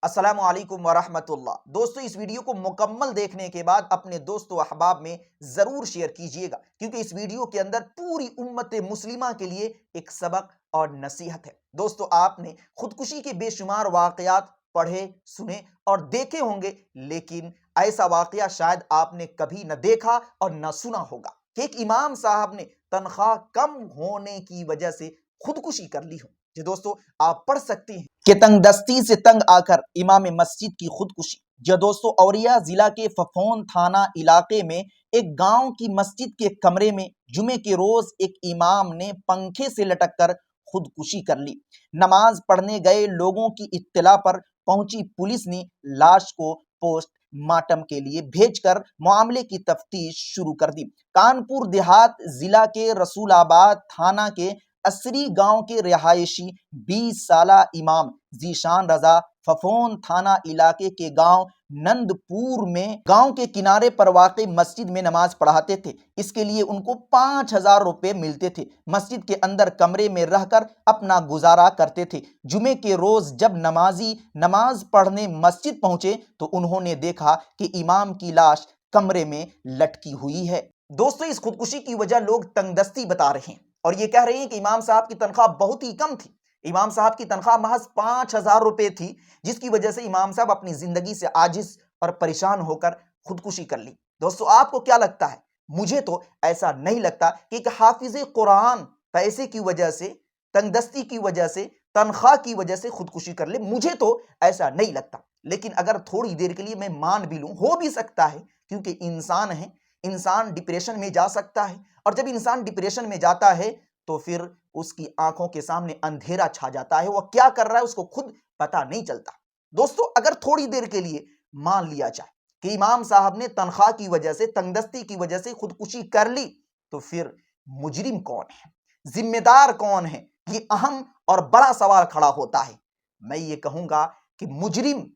السلام علیکم ورحمۃ اللہ۔ دوستو اس ویڈیو کو مکمل دیکھنے کے بعد اپنے دوست و احباب میں ضرور شیئر کیجئے گا، کیونکہ اس ویڈیو کے اندر پوری امت مسلمہ کے لیے ایک سبق اور نصیحت ہے۔ دوستو آپ نے خودکشی کے بے شمار واقعات پڑھے، سنے اور دیکھے ہوں گے، لیکن ایسا واقعہ شاید آپ نے کبھی نہ دیکھا اور نہ سنا ہوگا کہ ایک امام صاحب نے تنخواہ کم ہونے کی وجہ سے خودکشی کر لی ہو۔ جی دوستو آپ پڑھ سکتے ہیں کہ تنگ دستی سے تنگ آ کر امام مسجد کی خودکشی۔ جو دوستو اوریا ضلع کے ففون تھانہ علاقے میں ایک گاؤں کی مسجد کے کمرے میں جمعے کے روز ایک امام نے پنکھے سے لٹک کر خودکشی کر لی۔ نماز پڑھنے گئے لوگوں کی اطلاع پر پہنچی پولیس نے لاش کو پوسٹ مارٹم کے لیے بھیج کر معاملے کی تفتیش شروع کر دی۔ کانپور دیہات ضلع کے رسول آباد تھانہ کے اسری گاؤں کے رہائشی 20 سالہ امام ذیشان رضا ففون تھانہ علاقے کے گاؤں نندپور میں گاؤں کے کنارے پر واقع مسجد میں نماز پڑھاتے تھے۔ اس کے لیے ان کو 5000 روپے ملتے تھے۔ مسجد کے اندر کمرے میں رہ کر اپنا گزارا کرتے تھے۔ جمعے کے روز جب نمازی نماز پڑھنے مسجد پہنچے تو انہوں نے دیکھا کہ امام کی لاش کمرے میں لٹکی ہوئی ہے۔ دوستو اس خودکشی کی وجہ لوگ تنگ دستی بتا رہے ہیں اور یہ کہہ رہے ہیں کہ امام صاحب کی تنخواہ بہت ہی کم تھی۔ امام صاحب کی تنخواہ محض 5000 روپے تھی، جس کی وجہ سے امام صاحب اپنی زندگی سے عاجز اور پریشان ہو کر خودکشی کر لی۔ دوستو آپ کو کیا لگتا ہے؟ مجھے تو ایسا نہیں لگتا کہ ایک حافظ قرآن پیسے کی وجہ سے، تنگ دستی کی وجہ سے، تنخواہ کی وجہ سے خودکشی کر لے۔ مجھے تو ایسا نہیں لگتا، لیکن اگر تھوڑی دیر کے لیے میں مان بھی لوں، ہو بھی سکتا ہے، کیونکہ انسان ہے، انسان ڈپریشن میں جا سکتا ہے، اور جب انسان ڈپریشن میں جاتا ہے تو پھر اس کی آنکھوں کے سامنے اندھیرا چھا جاتا ہے، وہ کیا کر رہا ہے اس کو خود پتہ نہیں چلتا۔ دوستو اگر تھوڑی دیر کے لیے مان لیا جائے کہ امام صاحب نے تنخواہ کی وجہ سے، تنگ دستی کی وجہ سے خودکشی کر لی، تو پھر مجرم کون ہے؟ ذمہ دار کون ہے؟ یہ اہم اور بڑا سوال کھڑا ہوتا ہے۔ میں یہ کہوں گا کہ مجرم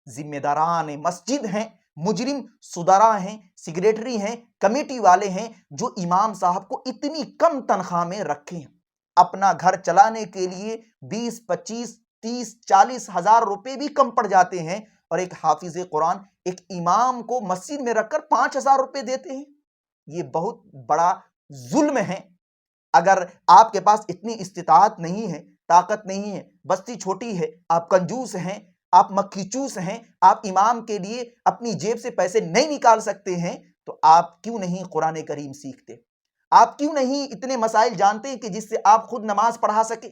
ذمہ داران مسجد ہیں، مجرم صدراء ہیں، سیکریٹری ہیں، کمیٹی والے ہیں، جو امام صاحب کو اتنی کم تنخواہ میں رکھے ہیں۔ اپنا گھر چلانے کے لیے 20 25 30 40 ہزار روپے بھی کم پڑ جاتے ہیں، اور ایک حافظ قرآن ایک امام کو مسجد میں رکھ کر 5000 روپے دیتے ہیں۔ یہ بہت بڑا ظلم ہے۔ اگر آپ کے پاس اتنی استطاعت نہیں ہے، طاقت نہیں ہے، بستی چھوٹی ہے، آپ کنجوس ہیں، آپ مکھی چوس ہیں، آپ امام کے لیے اپنی جیب سے پیسے نہیں نکال سکتے ہیں، تو آپ کیوں نہیں قرآن کریم سیکھتے؟ آپ کیوں نہیں اتنے مسائل جانتے کہ جس سے آپ خود نماز پڑھا سکے؟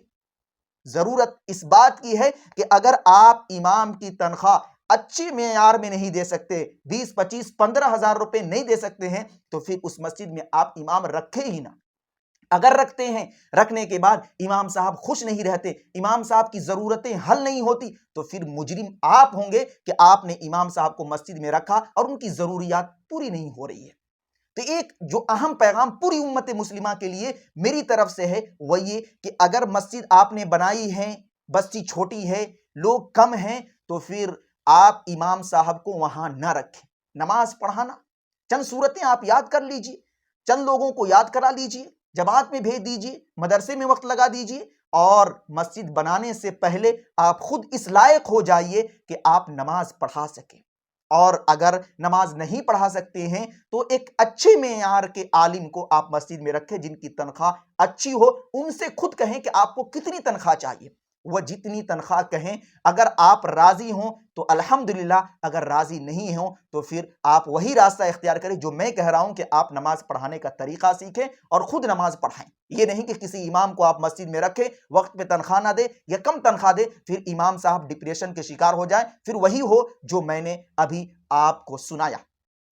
ضرورت اس بات کی ہے کہ اگر آپ امام کی تنخواہ اچھی معیار میں نہیں دے سکتے، 20 25 15 ہزار روپے نہیں دے سکتے ہیں، تو پھر اس مسجد میں آپ امام رکھے ہی نہ۔ اگر رکھتے ہیں، رکھنے کے بعد امام صاحب خوش نہیں رہتے، امام صاحب کی ضرورتیں حل نہیں ہوتی، تو پھر مجرم آپ ہوں گے کہ آپ نے امام صاحب کو مسجد میں رکھا اور ان کی ضروریات پوری نہیں ہو رہی ہے۔ تو ایک جو اہم پیغام پوری امت مسلمہ کے لیے میری طرف سے ہے، وہ یہ کہ اگر مسجد آپ نے بنائی ہے، بستی چھوٹی ہے، لوگ کم ہیں، تو پھر آپ امام صاحب کو وہاں نہ رکھیں۔ نماز پڑھانا، چند صورتیں آپ یاد کر لیجئے، چند لوگوں کو یاد کرا لیجئے، جماعت میں بھیج دیجئے، مدرسے میں وقت لگا دیجئے، اور مسجد بنانے سے پہلے آپ خود اس لائق ہو جائیے کہ آپ نماز پڑھا سکیں۔ اور اگر نماز نہیں پڑھا سکتے ہیں تو ایک اچھے معیار کے عالم کو آپ مسجد میں رکھیں، جن کی تنخواہ اچھی ہو۔ ان سے خود کہیں کہ آپ کو کتنی تنخواہ چاہیے، وہ جتنی تنخواہ کہیں، اگر آپ راضی ہوں تو الحمدللہ، اگر راضی نہیں ہوں تو پھر آپ وہی راستہ اختیار کریں جو میں کہہ رہا ہوں، کہ آپ نماز پڑھانے کا طریقہ سیکھیں اور خود نماز پڑھائیں۔ یہ نہیں کہ کسی امام کو آپ مسجد میں رکھیں، وقت پہ تنخواہ نہ دے یا کم تنخواہ دے، پھر امام صاحب ڈپریشن کے شکار ہو جائیں، پھر وہی ہو جو میں نے ابھی آپ کو سنایا۔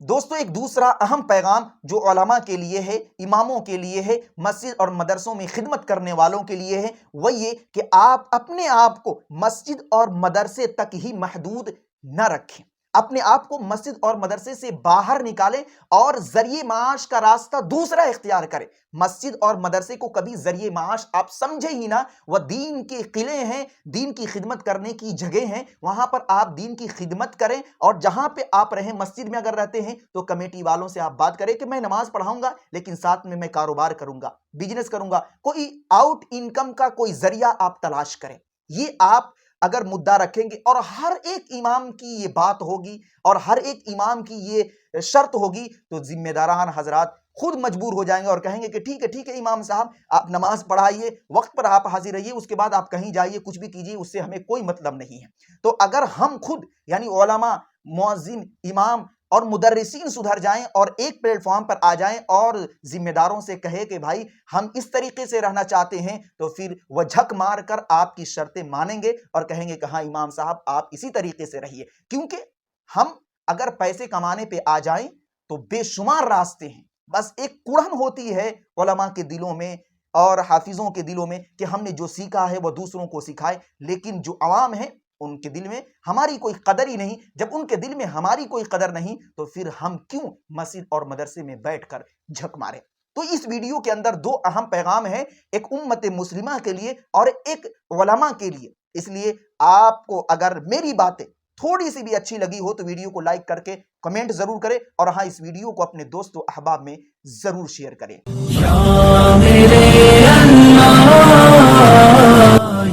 دوستو ایک دوسرا اہم پیغام جو علماء کے لیے ہے، اماموں کے لیے ہے، مسجد اور مدرسوں میں خدمت کرنے والوں کے لیے ہے، وہ یہ کہ آپ اپنے آپ کو مسجد اور مدرسے تک ہی محدود نہ رکھیں۔ اپنے آپ کو مسجد اور مدرسے سے باہر نکالیں اور ذریعہ معاش کا راستہ دوسرا اختیار کریں۔ مسجد اور مدرسے کو کبھی ذریعہ معاش آپ سمجھے ہی نہ، وہ دین کے قلعے ہیں، دین کی خدمت کرنے کی جگہ ہیں، وہاں پر آپ دین کی خدمت کریں، اور جہاں پہ آپ رہیں، مسجد میں اگر رہتے ہیں تو کمیٹی والوں سے آپ بات کریں کہ میں نماز پڑھاؤں گا، لیکن ساتھ میں کاروبار کروں گا، بزنس کروں گا، کوئی آؤٹ انکم کا کوئی ذریعہ آپ تلاش کریں۔ یہ آپ اگر مدعا رکھیں گے اور ہر ایک امام کی یہ بات ہوگی اور ہر ایک امام کی یہ شرط ہوگی تو ذمہ داران حضرات خود مجبور ہو جائیں گے اور کہیں گے کہ ٹھیک ہے امام صاحب آپ نماز پڑھائیے، وقت پر آپ حاضر رہیے، اس کے بعد آپ کہیں جائیے، کچھ بھی کیجیے، اس سے ہمیں کوئی مطلب نہیں ہے۔ تو اگر ہم خود یعنی علماء، مؤذن، امام اور مدرسین سدھر جائیں اور ایک پلیٹ فارم پر آ جائیں اور ذمہ داروں سے کہے کہ بھائی ہم اس طریقے سے رہنا چاہتے ہیں، تو پھر وہ جھک مار کر آپ کی شرطیں مانیں گے اور کہیں گے کہ ہاں امام صاحب آپ اسی طریقے سے رہیے۔ کیونکہ ہم اگر پیسے کمانے پہ آ جائیں تو بے شمار راستے ہیں، بس ایک کڑن ہوتی ہے علماء کے دلوں میں اور حافظوں کے دلوں میں کہ ہم نے جو سیکھا ہے وہ دوسروں کو سکھائے، لیکن جو عوام ہیں ان کے دل میں ہماری کوئی قدر ہی نہیں۔ جب ان کے دل میں ہماری کوئی قدر نہیں تو پھر ہم کیوں مسجد اور مدرسے میں بیٹھ کر جھک مارے؟ تو اس ویڈیو کے اندر دو اہم پیغام ہیں، ایک امت مسلمہ کے لیے اور ایک علماء کے لیے۔ اس لیے آپ کو اگر میری باتیں تھوڑی سی بھی اچھی لگی ہو تو ویڈیو کو لائک کر کے کمنٹ ضرور کریں، اور ہاں اس ویڈیو کو اپنے دوست و احباب میں ضرور شیئر کریں۔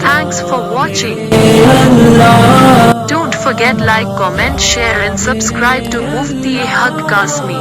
Thanks for watching. Don't forget like, comment, share and subscribe to Mufti Haq Kasmi.